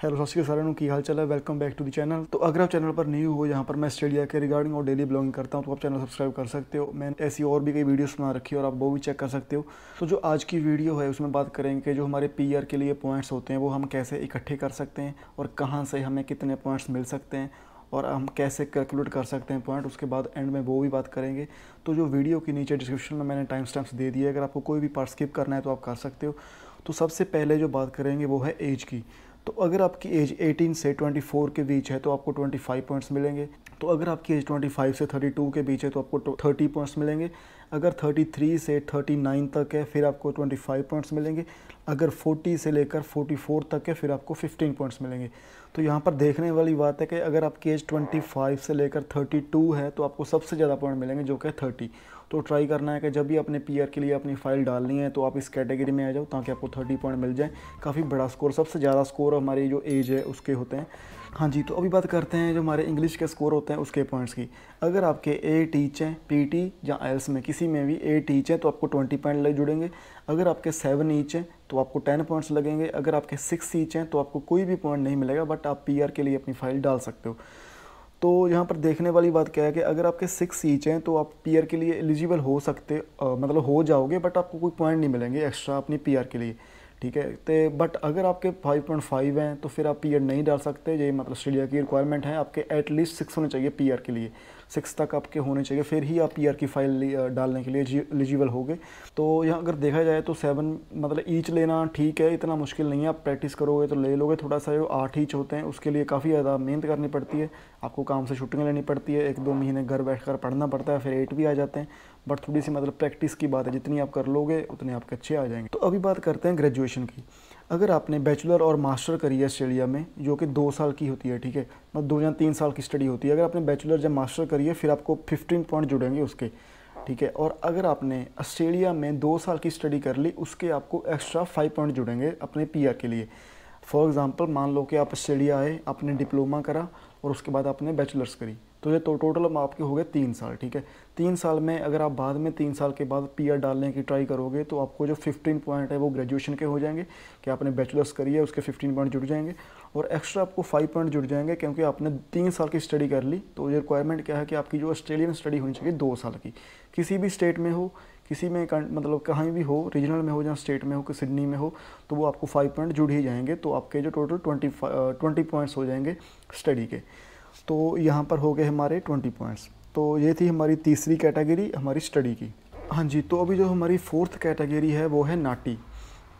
Hello सत श्री सारे की हाल चाल है। Welcome back to the channel. तो अगर आप चैनल पर न्यू हो, यहाँ पर मैं ऑस्ट्रेलिया के रिगार्डिंग और डेली ब्लॉगिंग करता हूँ, तो आप चैनल सब्सक्राइब कर सकते हो। मैंने ऐसी और भी कई वीडियोस बना रखी है और आप वो भी चेक कर सकते हो। तो जो आज की वीडियो है उसमें बात करेंगे कि जो हमारे पीआर के लिए पॉइंट्स होते हैं वो हम कैसे इकट्ठे कर सकते हैं और कहाँ से हमें कितने पॉइंट्स मिल सकते हैं और हम कैसे कैलकुलेट कर सकते हैं पॉइंट। उसके बाद एंड में वो भी बात करेंगे। तो जो वीडियो के नीचे डिस्क्रिप्शन में मैंने टाइम स्टैम्प्स दे दिए, अगर आपको कोई भी पार्ट स्किप करना है तो आप कर सकते हो। तो सबसे पहले जो बात करेंगे वो है एज की। तो अगर आपकी एज 18 से 24 के बीच है तो आपको 25 पॉइंट्स मिलेंगे। तो अगर आपकी एज 25 से 32 के बीच है तो आपको 30 पॉइंट्स मिलेंगे। अगर 33 से 39 तक है फिर आपको 25 पॉइंट्स मिलेंगे। अगर 40 से लेकर 44 तक है फिर आपको 15 पॉइंट्स मिलेंगे। तो यहाँ पर देखने वाली बात है कि अगर आपकी एज 25 से लेकर 32 है तो आपको सबसे ज़्यादा पॉइंट मिलेंगे, जो कि 30। तो ट्राई करना है कि जब भी अपने पीआर के लिए अपनी फ़ाइल डालनी है तो आप इस कैटेगरी में आ जाओ ताकि आपको 30 पॉइंट मिल जाए। काफ़ी बड़ा स्कोर, सबसे ज़्यादा स्कोर हमारी जो एज है उसके होते हैं। हाँ जी, तो अभी बात करते हैं जो हमारे इंग्लिश के स्कोर होते हैं उसके पॉइंट्स की। अगर आपके ए टीच हैं, पीटी या आइल्स में किसी में भी ए टीच है तो आपको 20 पॉइंट लग जुड़ेंगे। अगर आपके 7 ईच हैं तो आपको 10 पॉइंट्स लगेंगे। अगर आपके 6 ईच हैं तो आपको कोई भी पॉइंट नहीं मिलेगा, बट आप पीआर के लिए अपनी फ़ाइल डाल सकते हो। तो यहाँ पर देखने वाली बात क्या है कि अगर आपके 6 ईच हैं तो आप पीआर के लिए एलिजिबल हो सकते, मतलब हो जाओगे, बट आपको कोई पॉइंट नहीं मिलेंगे एक्स्ट्रा अपनी पीआर के लिए, ठीक है। तो बट अगर आपके 5.5 हैं तो फिर आप पीआर नहीं डाल सकते। ये मतलब ऑस्ट्रेलिया की रिक्वायरमेंट है, आपके एटलीस्ट 6 होने चाहिए पीआर के लिए। 6 तक आपके होने चाहिए, फिर ही आप पीआर की फ़ाइल डालने के लिए एलिजिबल होगे। तो यहाँ अगर देखा जाए तो 7 मतलब ईच लेना ठीक है, इतना मुश्किल नहीं है। आप प्रैक्टिस करोगे तो ले लोगे। थोड़ा सा जो 8 ईच होते हैं उसके लिए काफ़ी ज़्यादा मेहनत करनी पड़ती है, आपको काम से छुट्टियाँ लेनी पड़ती है, 1-2 महीने घर बैठकर पढ़ना पड़ता है, फिर 8 भी आ जाते हैं। बट थोड़ी सी मतलब प्रैक्टिस की बात है, जितनी आप कर लोगे उतने आपके अच्छे आ जाएंगे। तो अभी बात करते हैं ग्रेजुएशन की। अगर आपने बैचलर और मास्टर करी है ऑस्ट्रेलिया में, जो कि 2 साल की होती है, ठीक है, मतलब 2 या 3 साल की स्टडी होती है। अगर आपने बैचलर या मास्टर करी है फिर आपको 15 पॉइंट जुड़ेंगे उसके, ठीक है। और अगर आपने ऑस्ट्रेलिया में 2 साल की स्टडी कर ली उसके आपको एक्स्ट्रा 5 पॉइंट जुड़ेंगे अपने पीआर के लिए। फॉर एग्जांपल मान लो कि आप ऑस्ट्रेलिया आए, आपने डिप्लोमा करा और उसके बाद आपने बैचलर्स करी, तो ये तो टोटल आपके हो गए 3 साल, ठीक है। 3 साल में अगर आप बाद में 3 साल के बाद पीआर डालने की ट्राई करोगे तो आपको जो 15 पॉइंट है वो ग्रेजुएशन के हो जाएंगे कि आपने बैचलर्स करी है, उसके 15 पॉइंट जुड़ जाएंगे। और एक्स्ट्रा आपको 5 पॉइंट जुड़ जाएंगे क्योंकि आपने 3 साल की स्टडी कर ली। तो ये रिक्वायरमेंट क्या है कि आपकी जो ऑस्ट्रेलियन स्टडी होनी चाहिए 2 साल की, किसी भी स्टेट में हो, किसी में मतलब कहीं भी हो, रीजनल में हो या स्टेट में हो कि सिडनी में हो, तो वो आपको 5 पॉइंट जुड़ ही जाएंगे। तो आपके जो टोटल 20 पॉइंट्स हो जाएंगे स्टडी के। तो यहाँ पर हो गए हमारे 20 पॉइंट्स। तो ये थी हमारी तीसरी कैटेगरी हमारी स्टडी की। हाँ जी, तो अभी जो हमारी 4th कैटेगरी है वो है नाटी।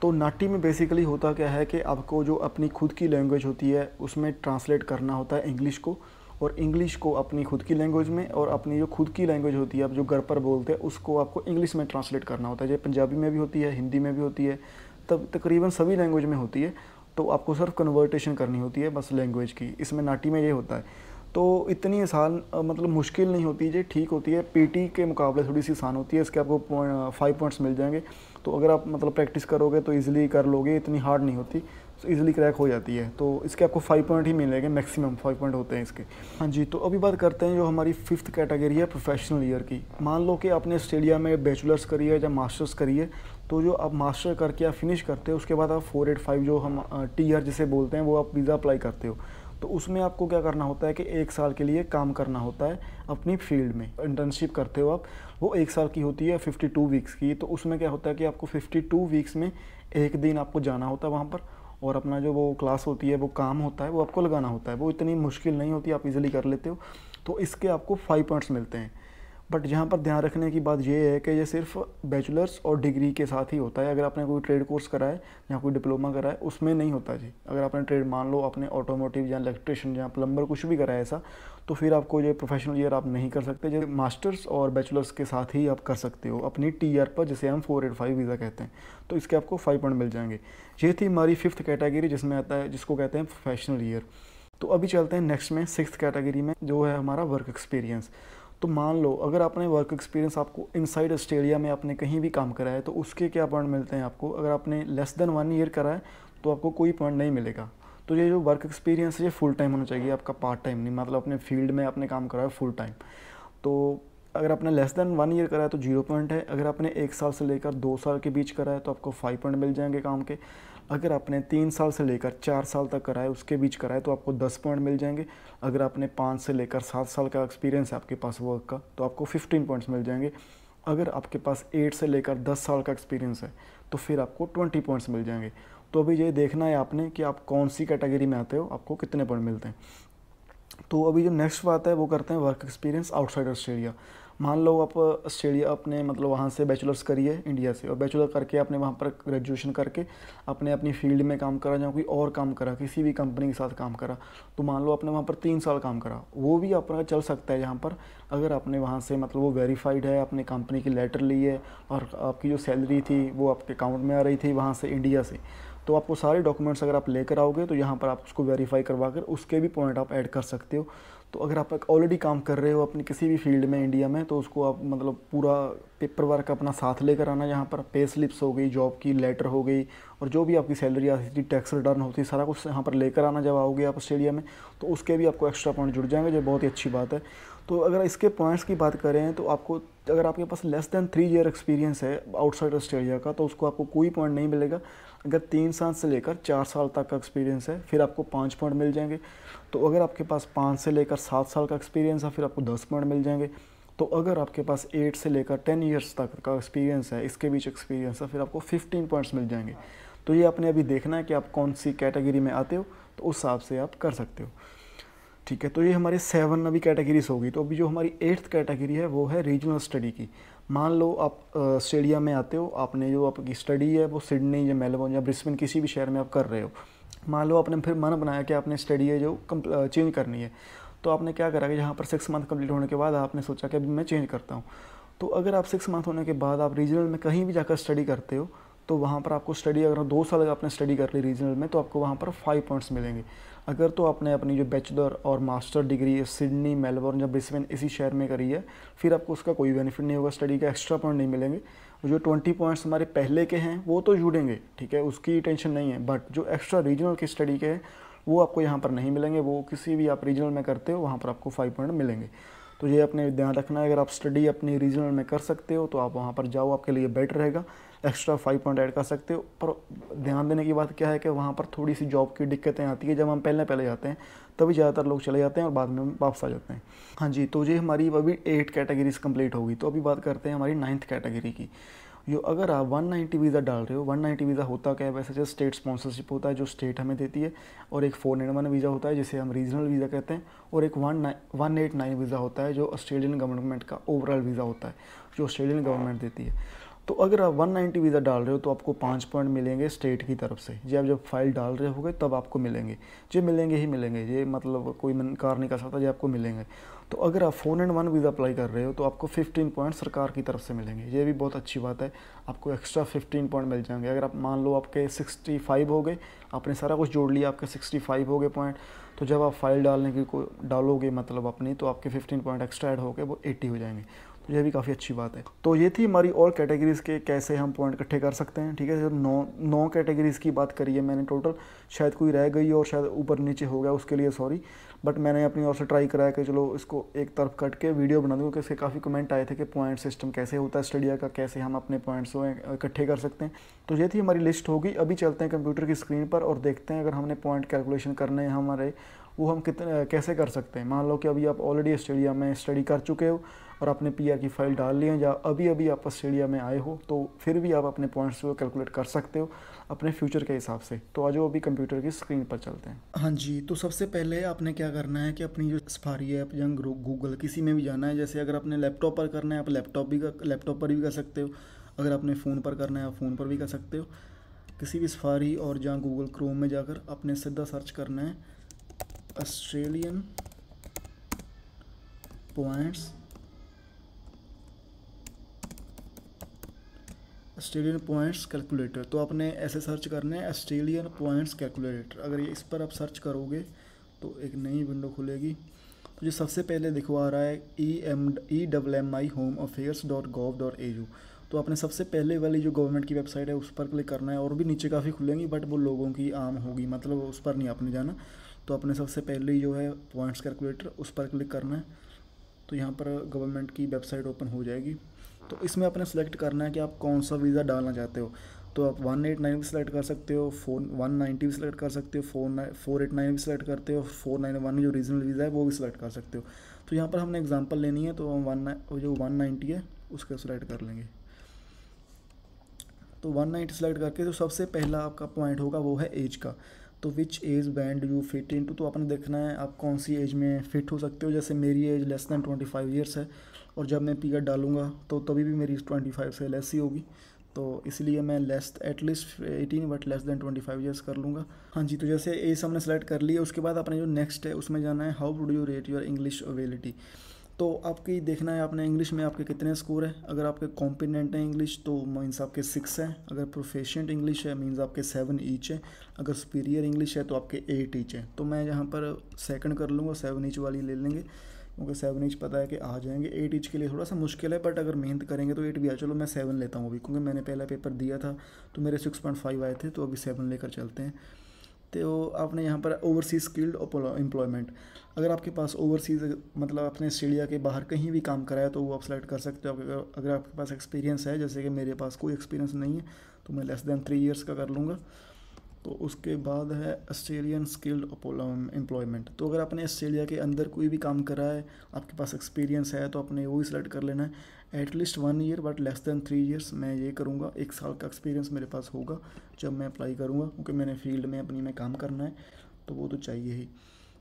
तो नाटी में बेसिकली होता क्या है कि आपको जो अपनी खुद की लैंग्वेज होती है उसमें ट्रांसलेट करना होता है इंग्लिश को, और इंग्लिश को अपनी खुद की लैंग्वेज में, और अपनी जो खुद की लैंग्वेज होती है आप जो घर पर बोलते हैं उसको आपको इंग्लिश में ट्रांसलेट करना होता है। जैसे पंजाबी में भी होती है, हिंदी में भी होती है, तब तकरीबन सभी लैंग्वेज में होती है। तो आपको सिर्फ कन्वर्टेशन करनी होती है बस लैंग्वेज की, इसमें नाटी में ये होता है। तो इतनी आसान मतलब मुश्किल नहीं होती, ये ठीक होती है। पीटी के मुकाबले थोड़ी सी आसान होती है, इसके आपको 5 पॉइंट्स मिल जाएंगे। तो अगर आप मतलब प्रैक्टिस करोगे तो इजीली कर लोगे, इतनी हार्ड नहीं होती, तो इजीली क्रैक हो जाती है। तो इसके आपको 5 पॉइंट ही मिलेंगे, मैक्सिमम 5 पॉइंट होते हैं इसके। हाँ जी, तो अभी बात करते हैं जो हमारी 5th कैटेगरी है प्रोफेशनल ईयर की। मान लो कि आपने ऑस्ट्रेलिया में बैचलर्स करी है या मास्टर्स करी है, तो जो आप मास्टर करके आप फिनिश करते हो उसके बाद आप 485 जो हम टीआर जिसे बोलते हैं वो आप वीज़ा अप्लाई करते हो। तो उसमें आपको क्या करना होता है कि 1 साल के लिए काम करना होता है अपनी फील्ड में, इंटर्नशिप करते हो आप। वो 1 साल की होती है, 52 वीक्स की। तो उसमें क्या होता है कि आपको 52 वीक्स में 1 दिन आपको जाना होता है वहाँ पर, और अपना जो वो क्लास होती है, वो काम होता है, वो आपको लगाना होता है। वो इतनी मुश्किल नहीं होती, आप इजीली कर लेते हो। तो इसके आपको 5 पॉइंट्स मिलते हैं। बट यहाँ पर ध्यान रखने की बात ये है कि ये सिर्फ बैचलर्स और डिग्री के साथ ही होता है। अगर आपने कोई ट्रेड कोर्स करा है या कोई डिप्लोमा करा है उसमें नहीं होता जी। अगर आपने ट्रेड मान लो आपने ऑटोमोटिव या इलेक्ट्रिशियन या प्लम्बर कुछ भी करा है ऐसा, तो फिर आपको ये प्रोफेशनल ईयर आप नहीं कर सकते। जो मास्टर्स और बैचलर्स के साथ ही आप कर सकते हो अपनी टीआर पर, जिसे हम 485 वीज़ा कहते हैं। तो इसके आपको 5 पॉइंट मिल जाएंगे। ये थी हमारी 5th कैटेगरी जिसमें आता है, जिसको कहते हैं प्रोफेशनल ईयर। तो अभी चलते हैं नेक्स्ट में 6th कैटेगरी में, जो है हमारा वर्क एक्सपीरियंस। तो मान लो अगर आपने वर्क एक्सपीरियंस आपको इनसाइड ऑस्ट्रेलिया में आपने कहीं भी काम करा है तो उसके क्या पॉइंट मिलते हैं आपको। अगर आपने लेस देन 1 ईयर करा है तो आपको कोई पॉइंट नहीं मिलेगा। तो ये जो वर्क एक्सपीरियंस है ये फुल टाइम होना चाहिए, आपका पार्ट टाइम नहीं, मतलब अपने फील्ड में आपने काम करा है फुल टाइम। तो अगर आपने लेस देन 1 ईयर करा है तो 0 पॉइंट है। अगर आपने 1 साल से लेकर 2 साल के बीच करा है तो आपको 5 पॉइंट मिल जाएंगे काम के। अगर आपने 3 साल से लेकर 4 साल तक कराए, उसके बीच कराए, तो आपको 10 पॉइंट मिल जाएंगे। अगर आपने 5 से लेकर 7 साल का एक्सपीरियंस है आपके पास वर्क का, तो आपको 15 पॉइंट्स मिल जाएंगे। अगर आपके पास 8 से लेकर 10 साल का एक्सपीरियंस है तो फिर आपको 20 पॉइंट्स मिल जाएंगे। तो अभी ये देखना है आपने कि आप कौन सी कैटेगरी में आते हो, आपको कितने पॉइंट मिलते हैं। तो अभी जो नेक्स्ट बात है वो करते हैं वर्क एक्सपीरियंस आउटसाइड ऑस्ट्रेलिया। मान लो आप ऑस्ट्रेलिया अपने मतलब वहाँ से बैचलर्स करी है इंडिया से, और बैचलर करके आपने वहाँ पर ग्रेजुएशन करके आपने अपनी फील्ड में काम करा, या कोई और काम करा, किसी भी कंपनी के साथ काम करा, तो मान लो आपने वहाँ पर 3 साल काम करा, वो भी आपका चल सकता है यहाँ पर। अगर आपने वहाँ से मतलब वो वेरीफाइड है, अपने कंपनी की लेटर ली है, और आपकी जो सैलरी थी वो आपके अकाउंट में आ रही थी वहाँ से इंडिया से, तो आपको सारे डॉक्यूमेंट्स अगर आप लेकर आओगे तो यहाँ पर आप उसको वेरीफाई करवा कर उसके भी पॉइंट आप ऐड कर सकते हो। तो अगर आप ऑलरेडी काम कर रहे हो अपनी किसी भी फील्ड में इंडिया में, तो उसको आप मतलब पूरा पेपर वर्क अपना साथ लेकर आना। यहाँ पर पे स्लिप्स हो गई, जॉब की लेटर हो गई, और जो भी आपकी सैलरी आती थी, टैक्स रिटर्न होती है, सारा कुछ यहाँ पर लेकर आना जब आओगे आप ऑस्ट्रेलिया में, तो उसके भी आपको एक्स्ट्रा पॉइंट जुड़ जाएंगे, जो बहुत ही अच्छी बात है। तो अगर इसके पॉइंट्स की बात करें तो आपको, अगर आपके पास लेस दैन 3 ईयर एक्सपीरियंस है आउटसाइड ऑस्ट्रेलिया का, तो उसको आपको कोई पॉइंट नहीं मिलेगा। अगर 3 साल से लेकर 4 साल तक का एक्सपीरियंस है फिर आपको 5 पॉइंट मिल जाएंगे। तो अगर आपके पास 5 से लेकर 7 साल का एक्सपीरियंस है फिर आपको 10 पॉइंट मिल जाएंगे। तो अगर आपके पास 8 से लेकर 10 ईयर्स तक का एक्सपीरियंस है, इसके बीच एक्सपीरियंस है, फिर आपको 15 पॉइंट्स मिल जाएंगे। तो ये आपने अभी देखना है कि आप कौन सी कैटेगरी में आते हो, तो उस हिसाब से आप कर सकते हो। ठीक है, तो ये हमारी 7 अभी कैटेगरीज होगी। तो अभी जो हमारी 8th कैटेगरी है वो है रीजनल स्टडी की। मान लो आप ऑस्ट्रेलिया में आते हो, आपने जो आपकी स्टडी है वो सिडनी या मेलबर्न या ब्रिस्बेन किसी भी शहर में आप कर रहे हो। मान लो आपने फिर मन बनाया कि आपने स्टडी है जो चेंज करनी है, तो आपने क्या करा कि जहाँ पर 6 मंथ कंप्लीट होने के बाद आपने सोचा कि अभी मैं चेंज करता हूँ। तो अगर आप 6 मंथ होने के बाद आप रीजनल में कहीं भी जाकर स्टडी करते हो, तो वहाँ पर आपको स्टडी, अगर 2 साल आपने स्टडी कर ली रीजनल में, तो आपको वहाँ पर 5 पॉइंट्स मिलेंगे। अगर तो आपने अपनी जो बैचलर और मास्टर डिग्री सिडनी, मेलबर्न या ब्रिस्बेन इसी शहर में करी है, फिर आपको उसका कोई बेनिफिट नहीं होगा, स्टडी का एक्स्ट्रा पॉइंट नहीं मिलेंगे। जो 20 पॉइंट्स हमारे पहले के हैं वो तो जुड़ेंगे, ठीक है, उसकी टेंशन नहीं है, बट जो एक्स्ट्रा रीजनल की स्टडी के हैं वो आपको यहाँ पर नहीं मिलेंगे। वो किसी भी आप रीजनल में करते हो वहाँ पर आपको 5 पॉइंट मिलेंगे। तो ये अपने ध्यान रखना है, अगर आप स्टडी अपनी रीजनल में कर सकते हो तो आप वहाँ पर जाओ, आपके लिए बेटर रहेगा, एक्स्ट्रा 5 पॉइंट ऐड कर सकते हो। पर ध्यान देने की बात क्या है कि वहाँ पर थोड़ी सी जॉब की दिक्कतें आती है। जब हम पहले जाते हैं तभी ज़्यादातर लोग चले जाते हैं और बाद में वापस आ जाते हैं। हाँ जी, तो ये हमारी अभी 8 कैटेगरीज कंप्लीट होगी। तो अभी बात करते हैं हमारी 9th कैटेगरी की। जो अगर आप 190 वीज़ा डाल रहे हो, 190 वीज़ा होता क्या है वैसे, जो स्टेट स्पॉन्सरशिप होता है जो स्टेट हमें देती है, और एक 491 वीज़ा होता है जिसे हम रीजनल वीज़ा कहते हैं, और एक 189 वीज़ा होता है जो ऑस्ट्रेलियन गवर्नमेंट का ओवरऑल वीज़ा होता है जो ऑस्ट्रेलियन गवर्नमेंट देती है। तो अगर आप 190 वीज़ा डाल रहे हो तो आपको 5 पॉइंट मिलेंगे स्टेट की तरफ से। जी, आप जब फाइल डाल रहे होगे तब आपको मिलेंगे, जी मिलेंगे ही मिलेंगे, ये मतलब कोई इनकार नहीं कर सकता, जी आपको मिलेंगे। तो अगर आप 491 वीज़ा अप्लाई कर रहे हो तो आपको 15 पॉइंट सरकार की तरफ से मिलेंगे, ये भी बहुत अच्छी बात है, आपको एक्स्ट्रा 15 पॉइंट मिल जाएंगे। अगर आप मान लो आपके 65 हो गए, आपने सारा कुछ जोड़ लिया, आपके 65 हो गए पॉइंट, तो जब आप फाइल डालने की डालोगे मतलब अपनी, तो आपके 15 पॉइंट एक्स्ट्रा ऐड होकर वो 80 हो जाएंगे। तो यह भी काफ़ी अच्छी बात है। तो ये थी हमारी और कैटेगरीज़ के कैसे हम पॉइंट इकट्ठे कर सकते हैं। ठीक है, जब 9 कैटेगरीज़ की बात करी है मैंने टोटल, शायद कोई रह गई और शायद ऊपर नीचे हो गया, उसके लिए सॉरी, बट मैंने अपनी ओर से ट्राई कराया कि चलो इसको एक तरफ कट के वीडियो बना दूँ, क्योंकि इसके काफ़ी कमेंट आए थे कि पॉइंट सिस्टम कैसे होता है स्टडिया का, कैसे हम अपने पॉइंट्स को इकट्ठे कर सकते हैं। तो ये थी हमारी लिस्ट होगी। अभी चलते हैं कंप्यूटर की स्क्रीन पर और देखते हैं अगर हमने पॉइंट कैलकुलेशन करने हैं हमारे, वो हम कितने कैसे कर सकते हैं। मान लो कि अभी आप ऑलरेडी ऑस्ट्रेलिया में स्टडी कर चुके हो और आपने पीआर की फ़ाइल डाल ली है, या अभी आप ऑस्ट्रेलिया में आए हो, तो फिर भी आप अपने पॉइंट्स को कैलकुलेट कर सकते हो अपने फ्यूचर के हिसाब से। तो आज अभी कंप्यूटर की स्क्रीन पर चलते हैं। हाँ जी, तो सबसे पहले आपने क्या करना है कि अपनी जो सफारी ऐप या गूगल किसी में भी जाना है। जैसे अगर आपने लैपटॉप पर करना है आप लैपटॉप पर भी कर सकते हो, अगर आपने फ़ोन पर करना है आप फ़ोन पर भी कर सकते हो। किसी भी सफारी और जहाँ गूगल क्रोम में जाकर अपने सीधा सर्च करना है ऑस्ट्रेलियन पॉइंट्स कैलकुलेटर। तो आपने ऐसे सर्च करना है ऑस्ट्रेलियन पॉइंट्स कैलकुलेटर। अगर ये इस पर आप सर्च करोगे तो एक नई विंडो खुलेगी। तो जो सबसे पहले देखो आ रहा है EMI homeaffairs.gov.au। तो आपने सबसे पहले वाली जो गवर्नमेंट की वेबसाइट है उस पर क्लिक करना है। और भी नीचे काफ़ी खुलेंगी बट वो लोगों की आम होगी, मतलब उस पर नहीं आपने जाना। तो आपने सबसे पहले जो है पॉइंट्स कैलकुलेटर उस पर क्लिक करना है। तो यहाँ पर गवर्नमेंट की वेबसाइट ओपन हो जाएगी। तो इसमें आपने सेलेक्ट करना है कि आप कौन सा वीज़ा डालना चाहते हो। तो आप 189 भी सिलेक्ट कर सकते हो, 190 भी सिलेक्ट कर सकते हो, 489 भी सिलेक्ट करते हो, 491 जो रीजनल वीज़ा है वो भी सिलेक्ट कर सकते हो। तो यहाँ पर हमने एग्जांपल लेनी है, तो हम जो 190 है उसको सिलेक्ट कर लेंगे। तो 190 सेलेक्ट करके जो सबसे पहला आपका पॉइंट होगा वो है एज का। तो which age band you fit into, तो आपने देखना है आप कौन सी एज में फ़िट हो सकते हो। जैसे मेरी एज लेस दैन 25 ईयर्स है, और जब मैं पीरियड डालूंगा तो तभी भी मेरी 25 से लेस ही होगी, तो इसलिए मैं less at least 18 but less than 25 years कर लूँगा। हाँ जी, तो जैसे एज हमने सेलेक्ट कर लिया, उसके बाद अपने जो नेक्स्ट है उसमें जाना है how would you rate your English ability. तो आपकी देखना है आपने इंग्लिश में आपके कितने स्कोर है। अगर आपके कॉम्पिटेंट हैं इंग्लिश तो मीन्स आपके 6 हैं, अगर प्रोफिशिएंट इंग्लिश है मीन्स आपके 7 ईच है, अगर सुपीरियर इंग्लिश है तो आपके 8 ईच हैं। तो मैं यहाँ पर सेकंड कर लूँगा, 7 ईच वाली ले लेंगे, क्योंकि 7 ईच पता है कि आ जाएंगे। 8 ईच के लिए थोड़ा सा मुश्किल है, बट अगर मेहनत करेंगे तो 8 भी आ। चलो मैं 7 लेता हूँ अभी, क्योंकि मैंने पहला पेपर दिया था तो मेरे 6.5 आए थे, तो अभी 7 लेकर चलते हैं। तो आपने यहाँ पर ओवरसीज़ स्किल्ड एम्प्लॉयमेंट, अगर आपके पास ओवरसीज़ मतलब अपने ऑस्ट्रेलिया के बाहर कहीं भी काम करा है तो वो आप सेलेक्ट कर सकते हो। अगर आपके पास एक्सपीरियंस है, जैसे कि मेरे पास कोई एक्सपीरियंस नहीं है तो मैं लेस दैन 3 ईयर्स का कर लूँगा। तो उसके बाद है ऑस्ट्रेलियन स्किल्ड एम्प्लॉयमेंट। तो अगर आपने ऑस्ट्रेलिया के अंदर कोई भी काम करा है, आपके पास एक्सपीरियंस है, तो आपने वो ही सिलेक्ट कर लेना है। At least 1 year but less than 3 years मैं ये करूँगा। 1 साल का एक्सपीरियंस मेरे पास होगा जब मैं अप्लाई करूँगा, क्योंकि मैंने फील्ड में अपनी में काम करना है, तो वो तो चाहिए ही।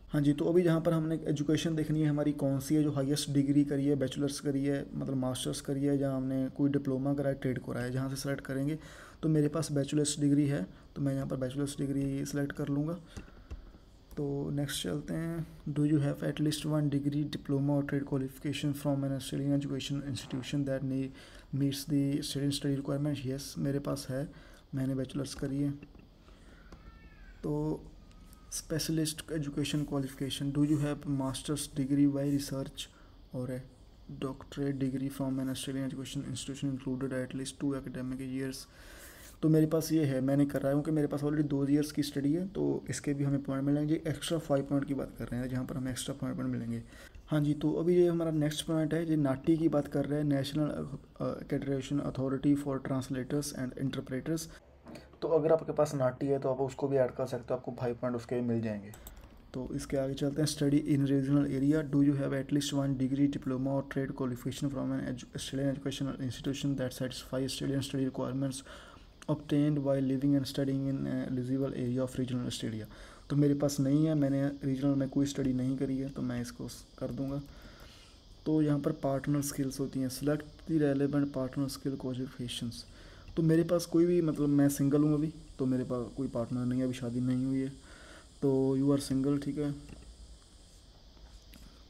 हाँ जी, तो अभी यहाँ पर हमने एजुकेशन देखनी है हमारी कौन सी है, जो हाईएस्ट डिग्री करी है, बैचलर्स करी है, मतलब मास्टर्स करी है, जहाँ हमने कोई डिप्लोमा करा है, ट्रेड करा है, जहाँ से सेलेक्ट करेंगे। तो मेरे पास बैचलर्स डिग्री है, तो मैं यहाँ पर बैचलर्स डिग्री सेलेक्ट कर लूँगा। तो नेक्स्ट चलते हैं, do you have at least 1 degree diploma और trade qualification from an Australian education institution that meets the student study requirement. Yes, मेरे पास है, मैंने बैचलर्स करी है। तो specialist education qualification, do you have masters degree by research और a doctorate degree from an Australian education institution included at least 2 academic years. तो मेरे पास ये है, मैंने कर रहा हूँ कि मेरे पास ऑलरेडी 2 ईयर्स की स्टडी है, तो इसके भी हमें पॉइंट मिलेंगे। एक्स्ट्रा 5 पॉइंट की बात कर रहे हैं, जहाँ पर हमें एक्स्ट्रा पॉइंट मिलेंगे। हाँ जी, तो अभी ये हमारा नेक्स्ट पॉइंट है, ये नाटी की बात कर रहे हैं, national accreditation authority for translators and interpreters. तो अगर आपके पास नाटी है तो आप उसको भी ऐड कर सकते हो, आपको 5 पॉइंट उसके भी मिल जाएंगे। तो इसके आगे चलते हैं, study in regional area, do you have at least 1 degree diploma और trade qualification from an Australian educational institution that satisfy Australian study requirements obtained while living and studying in eligible area of regional Australia. तो मेरे पास नहीं है, मैंने regional में कोई study नहीं करी है, तो मैं इसको कर दूंगा। तो यहाँ पर पार्टनर स्किल्स होती हैं, select the relevant partner skill qualifications. तो मेरे पास कोई भी, मतलब मैं सिंगल हूँ अभी, तो मेरे पास कोई पार्टनर नहीं है, अभी शादी नहीं हुई है, तो यू आर सिंगल, ठीक है।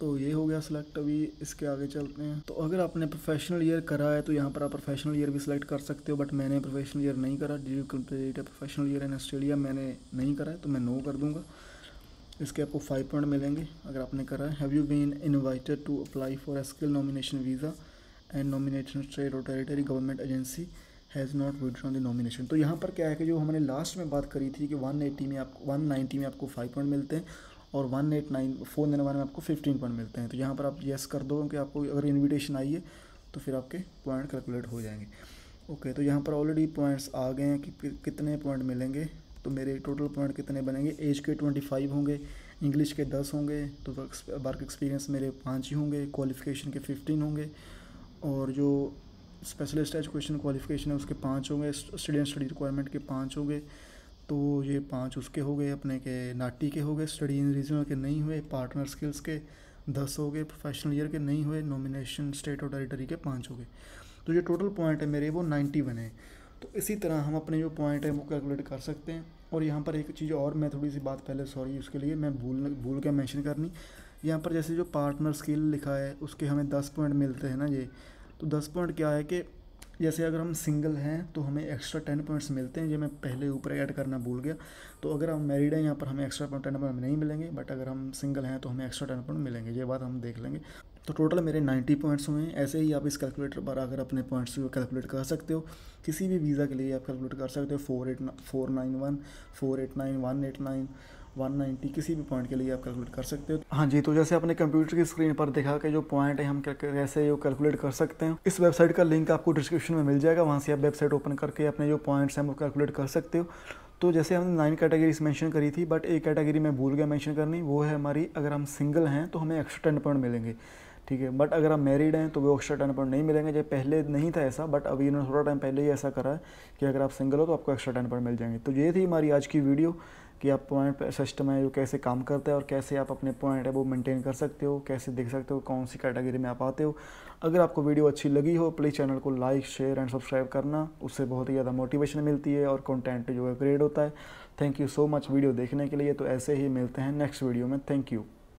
तो ये हो गया सिलेक्ट। अभी इसके आगे चलते हैं, तो अगर आपने प्रोफेशनल ईयर करा है तो यहाँ पर आप प्रोफेशनल ईयर भी सिलेक्ट कर सकते हो, बट मैंने प्रोफेशनल ईयर नहीं करा। Did you complete a professional year in Australia, मैंने नहीं करा है, तो मैं नो कर दूँगा। इसके आपको 5 पॉइंट मिलेंगे अगर आपने करा है। Have you been invited to apply for a skill nomination visa and nomination state और territory government agency has not withdrawn the nomination. तो यहाँ पर क्या है कि जो हमने लास्ट में बात करी थी कि 190 में आपको 5 पॉइंट मिलते हैं, और 491 में आपको 15 पॉइंट मिलते हैं। तो यहाँ पर आप येस कर दो कि आपको अगर इनविटेशन आई है तो फिर आपके पॉइंट कैलकुलेट हो जाएंगे। ओके, तो यहाँ पर ऑलरेडी पॉइंट्स आ गए हैं कि कितने पॉइंट मिलेंगे। तो मेरे टोटल पॉइंट कितने बनेंगे, एज के 25 होंगे, इंग्लिश के 10 होंगे, तो वर्क एक्सपीरियंस मेरे 5 ही होंगे, क्वालिफिकेशन के 15 होंगे, और जो स्पेशलिस्ट एजुकेशन क्वालिफिकेशन है उसके 5 होंगे, स्टूडेंट स्टडी रिक्वायरमेंट के 5 होंगे। तो ये 5 उसके हो गए, अपने के नाटी के हो गए, स्टडी इन रीजनल के नहीं हुए, पार्टनर स्किल्स के 10 हो गए, प्रोफेशनल ईयर के नहीं हुए, नॉमिनेशन स्टेट और टेरिटरी के 5 हो गए। तो जो टोटल पॉइंट है मेरे वो 90 बने। तो इसी तरह हम अपने जो पॉइंट है वो कैलकुलेट कर सकते हैं। और यहाँ पर एक चीज़ और, मैं थोड़ी सी बात पहले, सॉरी उसके लिए मैं भूल के मेंशन करनी, यहाँ पर जैसे जो पार्टनर स्किल लिखा है उसके हमें 10 पॉइंट मिलते हैं ना ये। तो 10 पॉइंट क्या है कि जैसे अगर हम सिंगल हैं तो हमें एक्स्ट्रा 10 पॉइंट्स मिलते हैं, ये मैं पहले ऊपर ऐड करना भूल गया। तो अगर हम मैरिड हैं यहाँ पर हमें एक्स्ट्रा 10 पॉइंट नहीं मिलेंगे, बट अगर हम सिंगल हैं तो हमें एक्स्ट्रा 10 पॉइंट मिलेंगे, ये बात हम देख लेंगे। तो टोटल मेरे 90 पॉइंट्स हुए हैं। ऐसे ही आप इस कैलकुलेटर पर आकर अपने पॉइंट्स को कैलकुलेट कर सकते हो, किसी भी वीज़ा के लिए आप कैलकुलेट कर सकते हो। 491, 489, 189 190 किसी भी पॉइंट के लिए आप कैलकुलेट कर सकते हो। हाँ जी, तो जैसे अपने कंप्यूटर की स्क्रीन पर देखा कि जो पॉइंट है हम कैसे ये कैलकुलेट कर सकते हैं, इस वेबसाइट का लिंक आपको डिस्क्रिप्शन में मिल जाएगा, वहाँ से आप वेबसाइट ओपन करके अपने जो पॉइंट्स हैं वो कैलकुलेट कर सकते हो। तो जैसे हमने 9 कैटेगरीज मेंशन करी थी, बट एक कैटेगरी मैं भूल गया मेंशन करनी, वो है हमारी अगर हम सिंगल हैं तो हमें एक्स्ट्रा 10 पॉइंट मिलेंगे, ठीक है। बट अगर आप मैरिड हैं तो वो एक्स्ट्रा 10 पॉइंट नहीं मिलेंगे। जब पहले नहीं था ऐसा, बट अभी इन्होंने थोड़ा टाइम पहले ही ऐसा करा है कि अगर आप सिंगल हो तो आपको एक्स्ट्रा 10 पॉइंट मिल जाएंगे। तो ये थी हमारी आज की वीडियो कि आप पॉइंट सिस्टम है जो कैसे काम करता है और कैसे आप अपने पॉइंट है वो मेंटेन कर सकते हो, कैसे देख सकते हो कौन सी कैटेगरी में आप आते हो। अगर आपको वीडियो अच्छी लगी हो प्लीज़ चैनल को लाइक शेयर एंड सब्सक्राइब करना, उससे बहुत ही ज़्यादा मोटिवेशन मिलती है और कंटेंट जो है ग्रेड होता है। Thank you so much video देखने के लिए। तो ऐसे ही मिलते हैं नेक्स्ट वीडियो में। Thank you.